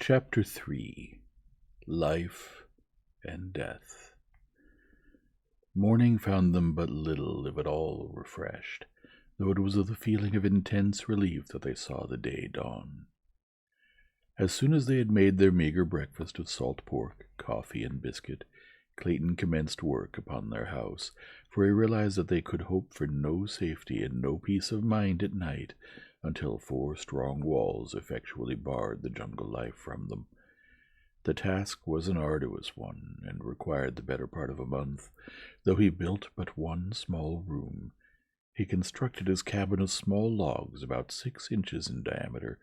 Chapter 3 Life and Death. Morning found them but little, if at all, refreshed, though it was with a feeling of intense relief that they saw the day dawn. As soon as they had made their meagre breakfast of salt pork, coffee, and biscuit, Clayton commenced work upon their house, for he realized that they could hope for no safety and no peace of mind at night until 4 strong walls effectually barred the jungle life from them. The task was an arduous one, and required the better part of a month, though he built but one small room. He constructed his cabin of small logs about 6 inches in diameter,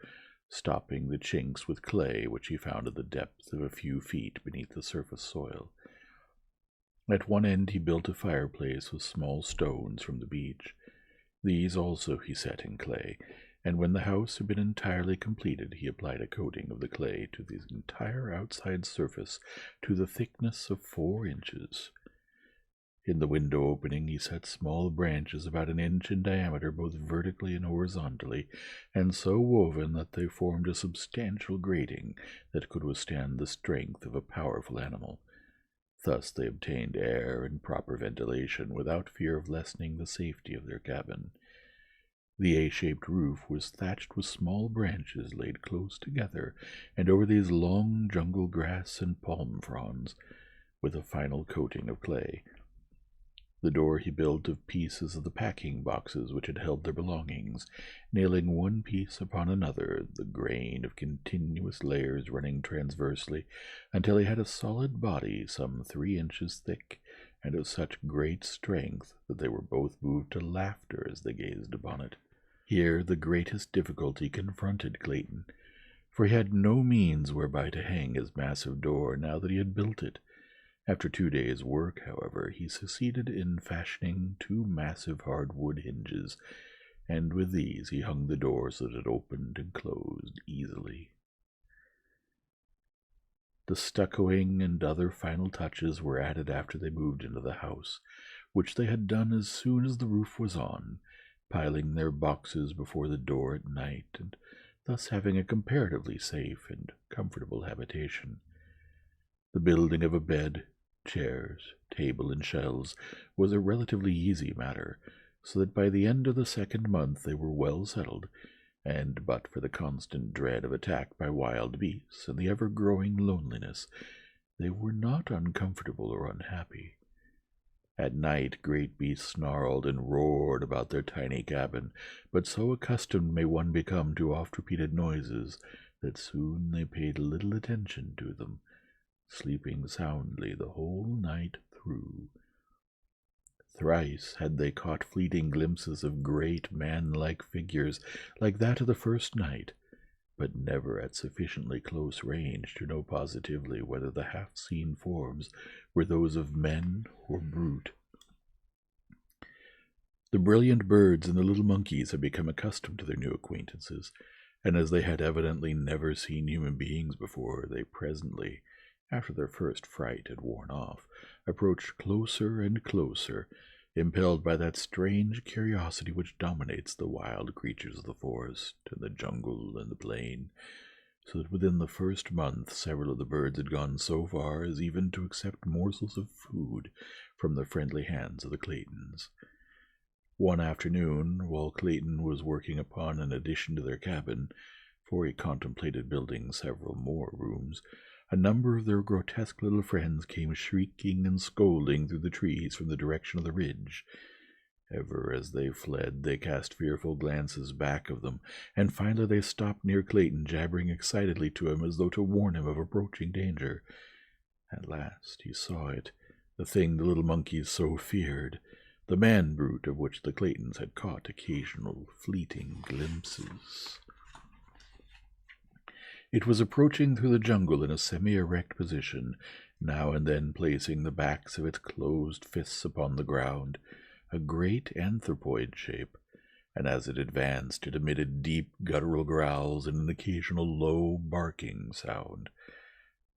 stopping the chinks with clay which he found at the depth of a few feet beneath the surface soil. At one end he built a fireplace with small stones from the beach. These also he set in clay, and when the house had been entirely completed, he applied a coating of the clay to the entire outside surface to the thickness of 4 inches. In the window opening he set small branches about 1 inch in diameter both vertically and horizontally, and so woven that they formed a substantial grating that could withstand the strength of a powerful animal. Thus they obtained air and proper ventilation without fear of lessening the safety of their cabin. The A-shaped roof was thatched with small branches laid close together, and over these long jungle grass and palm fronds, with a final coating of clay. The door he built of pieces of the packing boxes which had held their belongings, nailing one piece upon another, the grain of continuous layers running transversely, until he had a solid body some 3 inches thick, and of such great strength that they were both moved to laughter as they gazed upon it. Here the greatest difficulty confronted Clayton, for he had no means whereby to hang his massive door now that he had built it. After 2 days' work, however, he succeeded in fashioning 2 massive hardwood hinges, and with these he hung the door so that it opened and closed easily. The stuccoing and other final touches were added after they moved into the house, which they had done as soon as the roof was on, piling their boxes before the door at night, and thus having a comparatively safe and comfortable habitation. The building of a bed, chairs, table, and shelves was a relatively easy matter, so that by the end of the 2nd month they were well settled, and but for the constant dread of attack by wild beasts and the ever-growing loneliness, they were not uncomfortable or unhappy. At night great beasts snarled and roared about their tiny cabin, but so accustomed may one become to oft-repeated noises that soon they paid little attention to them, sleeping soundly the whole night through. Thrice had they caught fleeting glimpses of great man-like figures like that of the first night, but never at sufficiently close range to know positively whether the half-seen forms were those of men or brute. The brilliant birds and the little monkeys had become accustomed to their new acquaintances, and as they had evidently never seen human beings before, they presently, after their first fright had worn off, approached closer and closer, impelled by that strange curiosity which dominates the wild creatures of the forest and the jungle and the plain, so that within the first month several of the birds had gone so far as even to accept morsels of food from the friendly hands of the Claytons. One afternoon, while Clayton was working upon an addition to their cabin, for he contemplated building several more rooms, a number of their grotesque little friends came shrieking and scolding through the trees from the direction of the ridge. Ever as they fled, they cast fearful glances back of them, and finally they stopped near Clayton, jabbering excitedly to him as though to warn him of approaching danger. At last he saw it, the thing the little monkeys so feared, the man-brute of which the Claytons had caught occasional fleeting glimpses. It was approaching through the jungle in a semi-erect position, now and then placing the backs of its closed fists upon the ground, a great anthropoid shape, and as it advanced it emitted deep guttural growls and an occasional low barking sound.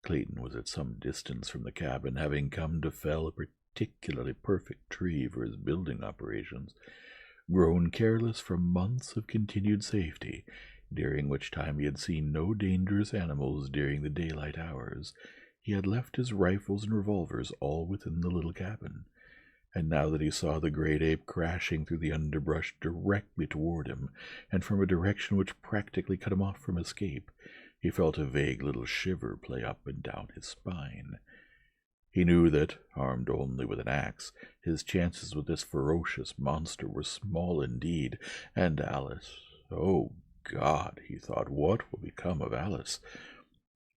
Clayton was at some distance from the cabin, having come to fell a particularly perfect tree for his building operations. Grown careless from months of continued safety, during which time he had seen no dangerous animals during the daylight hours. He had left his rifles and revolvers all within the little cabin, and now that he saw the great ape crashing through the underbrush directly toward him, and from a direction which practically cut him off from escape, he felt a vague little shiver play up and down his spine. He knew that, armed only with an axe, his chances with this ferocious monster were small indeed, and Alice— oh God, he thought, what will become of Alice?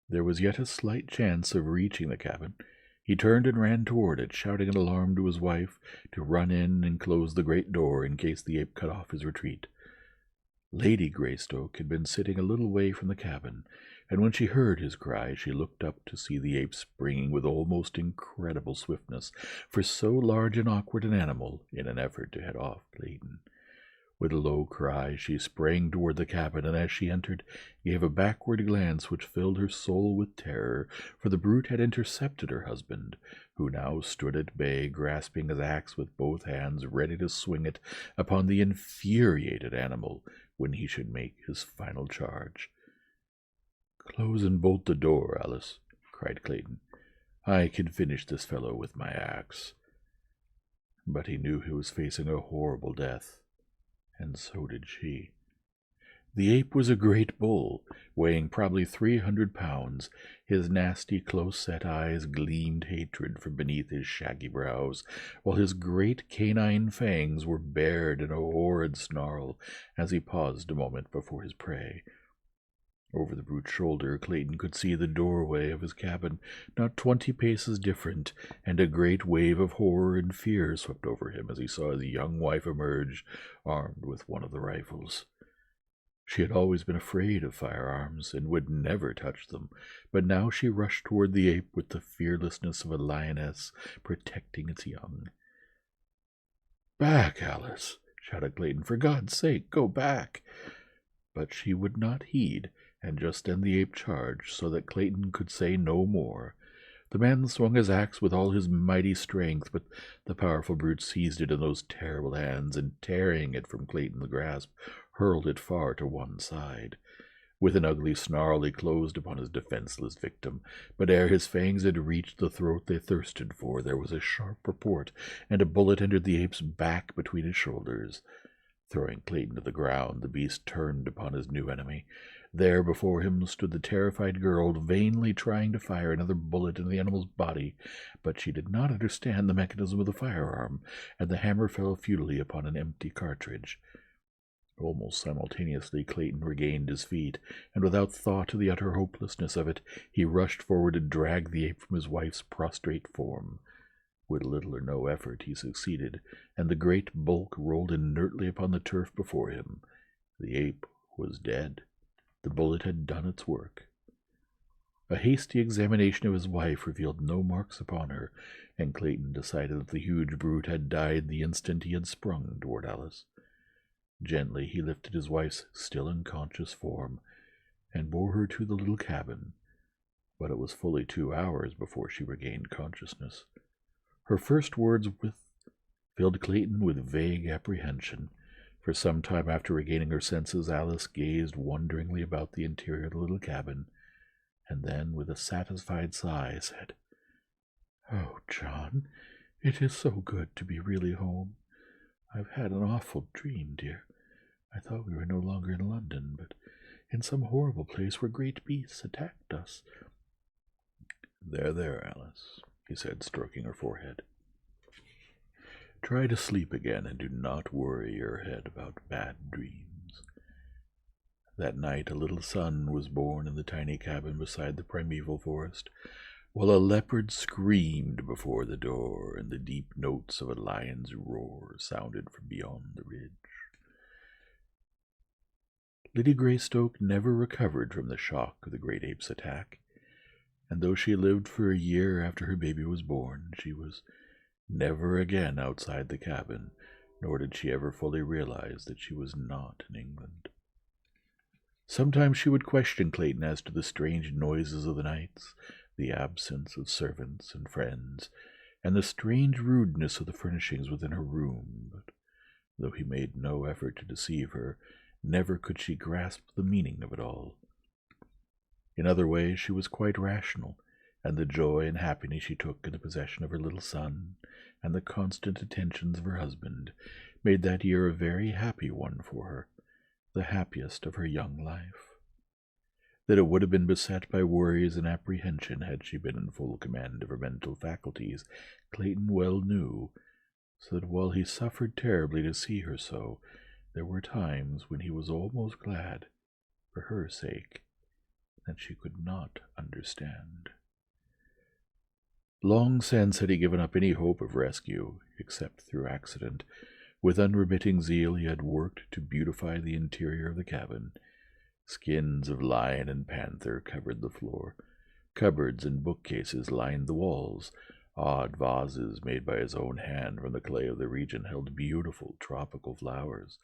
There was yet a slight chance of reaching the cabin. He turned and ran toward it, shouting an alarm to his wife to run in and close the great door in case the ape cut off his retreat. Lady Greystoke had been sitting a little way from the cabin, and when she heard his cry, she looked up to see the ape springing with almost incredible swiftness for so large and awkward an animal in an effort to head off Clayton. With a low cry, she sprang toward the cabin, and as she entered, gave a backward glance which filled her soul with terror, for the brute had intercepted her husband, who now stood at bay, grasping his axe with both hands, ready to swing it upon the infuriated animal when he should make his final charge. "Close and bolt the door, Alice," cried Clayton. "I can finish this fellow with my axe." But he knew he was facing a horrible death, and so did she. The ape was a great bull, weighing probably 300 pounds. His nasty, close-set eyes gleamed hatred from beneath his shaggy brows, while his great canine fangs were bared in a horrid snarl as he paused a moment before his prey. Over the brute's shoulder, Clayton could see the doorway of his cabin, not 20 paces different, and a great wave of horror and fear swept over him as he saw his young wife emerge, armed with one of the rifles. She had always been afraid of firearms, and would never touch them, but now she rushed toward the ape with the fearlessness of a lioness protecting its young. "Back, Alice!" shouted Clayton. "For God's sake, go back!" But she would not heed, and just then the ape charged, so that Clayton could say no more. The man swung his axe with all his mighty strength, but the powerful brute seized it in those terrible hands, and tearing it from Clayton's grasp, hurled it far to one side. With an ugly snarl he closed upon his defenseless victim, but ere his fangs had reached the throat they thirsted for, there was a sharp report, and a bullet entered the ape's back between his shoulders. Throwing Clayton to the ground, the beast turned upon his new enemy. There before him stood the terrified girl, vainly trying to fire another bullet into the animal's body, but she did not understand the mechanism of the firearm, and the hammer fell futilely upon an empty cartridge. Almost simultaneously Clayton regained his feet, and without thought of the utter hopelessness of it, he rushed forward to drag the ape from his wife's prostrate form. With little or no effort he succeeded, and the great bulk rolled inertly upon the turf before him. The ape was dead. The bullet had done its work. A hasty examination of his wife revealed no marks upon her, and Clayton decided that the huge brute had died the instant he had sprung toward Alice. Gently he lifted his wife's still unconscious form, and bore her to the little cabin, but it was fully 2 hours before she regained consciousness. Her first words filled Clayton with vague apprehension. For some time after regaining her senses, Alice gazed wonderingly about the interior of the little cabin, and then, with a satisfied sigh, said, "Oh, John, it is so good to be really home. I've had an awful dream, dear. I thought we were no longer in London, but in some horrible place where great beasts attacked us." There, Alice," he said, stroking her forehead. "Try to sleep again, and do not worry your head about bad dreams." That night a little son was born in the tiny cabin beside the primeval forest, while a leopard screamed before the door, and the deep notes of a lion's roar sounded from beyond the ridge. Lady Greystoke never recovered from the shock of the great ape's attack, and though she lived for a year after her baby was born, she was never again outside the cabin, nor did she ever fully realize that she was not in England. Sometimes she would question Clayton as to the strange noises of the nights, the absence of servants and friends, and the strange rudeness of the furnishings within her room, but though he made no effort to deceive her, never could she grasp the meaning of it all. In other ways she was quite rational, and the joy and happiness she took in the possession of her little son, and the constant attentions of her husband, made that year a very happy one for her, the happiest of her young life. That it would have been beset by worries and apprehension had she been in full command of her mental faculties, Clayton well knew, so that while he suffered terribly to see her so, there were times when he was almost glad, for her sake, that she could not understand. Long since had he given up any hope of rescue, except through accident. With unremitting zeal he had worked to beautify the interior of the cabin. Skins of lion and panther covered the floor. Cupboards and bookcases lined the walls. Odd vases made by his own hand from the clay of the region held beautiful tropical flowers.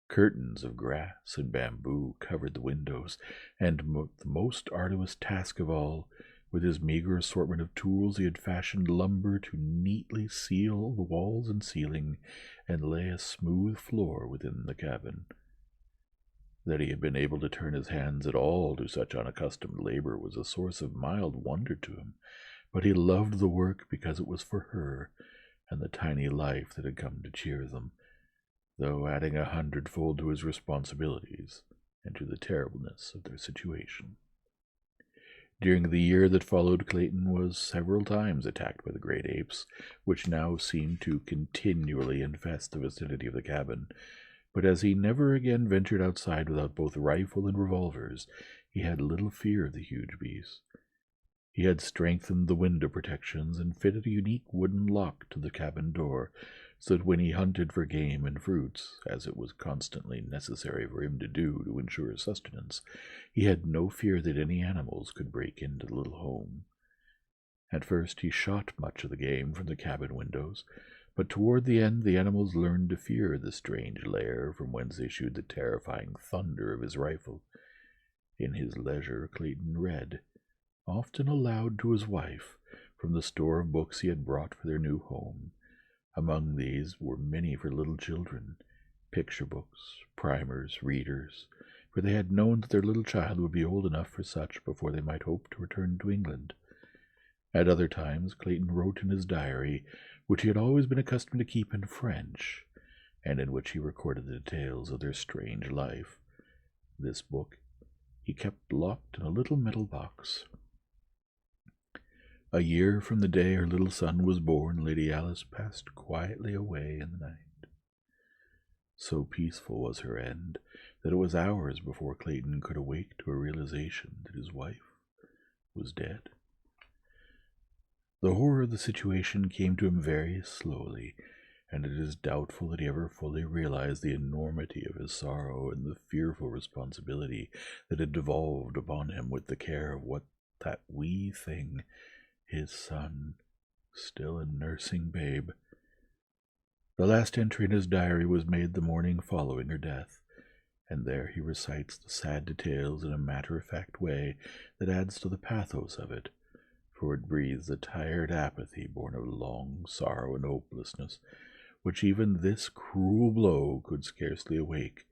Curtains of grass and bamboo covered the windows, and the most arduous task of all, with his meager assortment of tools, he had fashioned lumber to neatly seal the walls and ceiling, and lay a smooth floor within the cabin. That he had been able to turn his hands at all to such unaccustomed labor was a source of mild wonder to him, but he loved the work because it was for her and the tiny life that had come to cheer them, though adding 100-fold to his responsibilities and to the terribleness of their situation. During the year that followed, Clayton was several times attacked by the great apes, which now seemed to continually infest the vicinity of the cabin. But as he never again ventured outside without both rifle and revolvers, he had little fear of the huge beasts. He had strengthened the window protections and fitted a unique wooden lock to the cabin door, so that when he hunted for game and fruits, as it was constantly necessary for him to do to ensure sustenance, he had no fear that any animals could break into the little home. At first he shot much of the game from the cabin windows, but toward the end the animals learned to fear the strange lair from whence issued the terrifying thunder of his rifle. In his leisure Clayton read, often aloud to his wife, from the store of books he had brought for their new home. Among these were many for little children, picture books, primers, readers, for they had known that their little child would be old enough for such before they might hope to return to England. At other times Clayton wrote in his diary, which he had always been accustomed to keep in French, and in which he recorded the details of their strange life. This book he kept locked in a little metal box. A year from the day her little son was born, Lady Alice passed quietly away in the night. So peaceful was her end that it was hours before Clayton could awake to a realization that his wife was dead. The horror of the situation came to him very slowly, and it is doubtful that he ever fully realized the enormity of his sorrow and the fearful responsibility that had devolved upon him with the care of what that wee thing, his son, still a nursing babe. The last entry in his diary was made the morning following her death, and there he recites the sad details in a matter-of-fact way that adds to the pathos of it, for it breathes a tired apathy born of long sorrow and hopelessness, which even this cruel blow could scarcely awake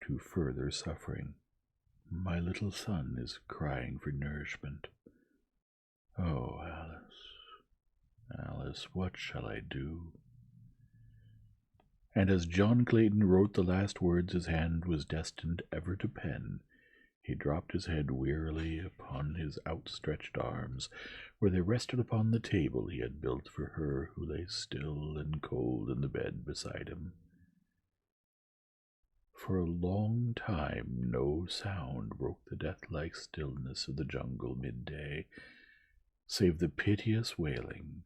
to further suffering. My little son is crying for nourishment. Oh, Alice, Alice, what shall I do? And as John Clayton wrote the last words his hand was destined ever to pen, he dropped his head wearily upon his outstretched arms, where they rested upon the table he had built for her who lay still and cold in the bed beside him. For a long time no sound broke the death-like stillness of the jungle midday, save the piteous wailing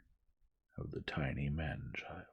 of the tiny man-child.